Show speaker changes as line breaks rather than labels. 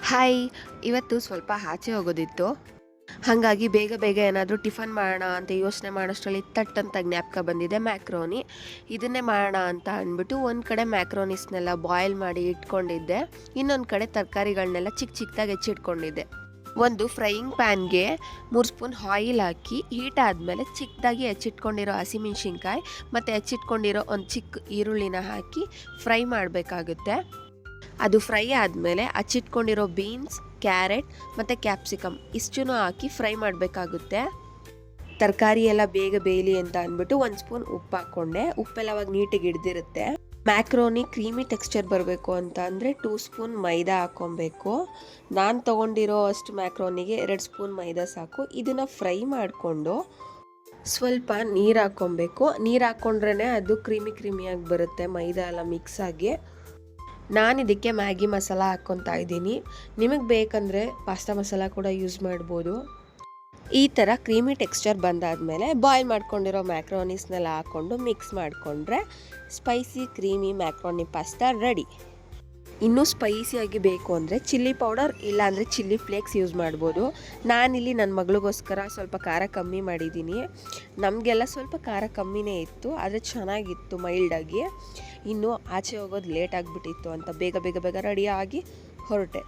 Hi, ಇವತ್ತು ಸ್ವಲ್ಪ ಆಚೆ ಹೋಗೋದಿತ್ತು. ಹಾಗಾಗಿ ಬೇಗ ಬೇಗ ಏನಾದರೂ ಟಿಫನ್ ಮಾಡೋಣ ಅಂತ ಯೋಚನೆ ಮಾಡೋಷ್ಟರಲ್ಲಿ ತಟ್ ಅಂತ ಜ್ಞಾಪಕ ಬಂದಿದೆ ಮ್ಯಾಕ್ರೋನಿ. ಇದನ್ನೇ ಮಾಡೋಣ ಅಂತ ಅಂದ್ಬಿಟ್ಟು ಒಂದು ಕಡೆ ಮ್ಯಾಕ್ರೋನಿಸ್ನೆಲ್ಲ ಬಾಯ್ಲ್ ಮಾಡಿ ಇಟ್ಕೊಂಡಿದ್ದೆ, ಇನ್ನೊಂದು ಕಡೆ ತರಕಾರಿಗಳನ್ನೆಲ್ಲ ಚಿಕ್ಕ ಚಿಕ್ಕದಾಗಿ ಹೆಚ್ಚಿಟ್ಕೊಂಡಿದ್ದೆ. ಒಂದು ಫ್ರೈಯಿಂಗ್ ಪ್ಯಾನ್ಗೆ 3 ಸ್ಪೂನ್ ಆಯಿಲ್ ಹಾಕಿ ಹೀಟ್ ಆದಮೇಲೆ ಚಿಕ್ಕದಾಗಿ ಹೆಚ್ಚಿಟ್ಕೊಂಡಿರೋ ಹಸಿಮೆಣ್ಸಿನ್ಕಾಯಿ ಮತ್ತು ಹೆಚ್ಚಿಟ್ಕೊಂಡಿರೋ ಒಂದು ಚಿಕ್ಕ ಈರುಳ್ಳಿನ ಹಾಕಿ ಫ್ರೈ ಮಾಡಬೇಕಾಗುತ್ತೆ. ಅದು ಫ್ರೈ ಆದಮೇಲೆ ಹಚ್ಚಿಟ್ಕೊಂಡಿರೋ ಬೀನ್ಸ್, ಕ್ಯಾರೆಟ್ ಮತ್ತು ಕ್ಯಾಪ್ಸಿಕಮ್ ಇಷ್ಟನ್ನು ಹಾಕಿ ಫ್ರೈ ಮಾಡಬೇಕಾಗುತ್ತೆ. ತರಕಾರಿ ಎಲ್ಲ ಬೇಗ ಬೇಯಲಿ ಅಂತ ಅಂದ್ಬಿಟ್ಟು 1 ಸ್ಪೂನ್ ಉಪ್ಪು ಹಾಕ್ಕೊಂಡೆ. ಉಪ್ಪೆಲ್ಲ ಅವಾಗ ನೀಟಾಗಿ ಹಿಡ್ದಿರುತ್ತೆ. ಮ್ಯಾಕ್ರೋನಿ ಕ್ರೀಮಿ ಟೆಕ್ಸ್ಚರ್ ಬರಬೇಕು ಅಂತ ಅಂದರೆ 2 ಸ್ಪೂನ್ ಮೈದಾ ಹಾಕ್ಕೊಬೇಕು. ನಾನು ತೊಗೊಂಡಿರೋ ಅಷ್ಟು ಮ್ಯಾಕ್ರೋನಿಗೆ 2 ಸ್ಪೂನ್ ಮೈದಾ ಸಾಕು. ಇದನ್ನು ಫ್ರೈ ಮಾಡಿಕೊಂಡು ಸ್ವಲ್ಪ ನೀರು ಹಾಕ್ಕೊಬೇಕು. ನೀರು ಹಾಕ್ಕೊಂಡ್ರೇ ಅದು ಕ್ರೀಮಿಯಾಗಿ ಬರುತ್ತೆ, ಮೈದಾ ಎಲ್ಲ ಮಿಕ್ಸ್ ಆಗಿ. ನಾನು ಇದಕ್ಕೆ ಮ್ಯಾಗಿ ಮಸಾಲ ಹಾಕ್ಕೊತಾ ಇದ್ದೀನಿ. ನಿಮಗೆ ಬೇಕಂದರೆ ಪಾಸ್ತಾ ಮಸಾಲ ಕೂಡ ಯೂಸ್ ಮಾಡ್ಬೋದು. ಈ ಥರ ಕ್ರೀಮಿ ಟೆಕ್ಸ್ಚರ್ ಬಂದಾದಮೇಲೆ ಬಾಯ್ಲ್ ಮಾಡ್ಕೊಂಡಿರೋ ಮ್ಯಾಕ್ರೋನಿಸ್ನೆಲ್ಲ ಹಾಕ್ಕೊಂಡು ಮಿಕ್ಸ್ ಮಾಡಿಕೊಂಡ್ರೆ spicy creamy macaroni pasta ready. ಇನ್ನೂ ಸ್ಪೈಸಿಯಾಗಿ ಬೇಕು ಅಂದರೆ ಚಿಲ್ಲಿ ಪೌಡರ್ ಇಲ್ಲಾಂದರೆ ಚಿಲ್ಲಿ ಫ್ಲೇಕ್ಸ್ ಯೂಸ್ ಮಾಡ್ಬೋದು. ನಾನಿಲ್ಲಿ ನನ್ನ ಮಗಳಿಗೋಸ್ಕರ ಸ್ವಲ್ಪ ಖಾರ ಕಮ್ಮಿ ಮಾಡಿದ್ದೀನಿ. ನಮಗೆಲ್ಲ ಸ್ವಲ್ಪ ಖಾರ ಕಮ್ಮಿನೇ ಇತ್ತು, ಆದರೆ ಚೆನ್ನಾಗಿತ್ತು ಮೈಲ್ಡಾಗಿ. ಇನ್ನು ಆಚೆ ಹೋಗೋದು ಲೇಟ್ ಆಗಿಬಿಟ್ಟಿತ್ತು ಅಂತ ಬೇಗ ರೆಡಿಯಾಗಿ ಹೊರಟೆ.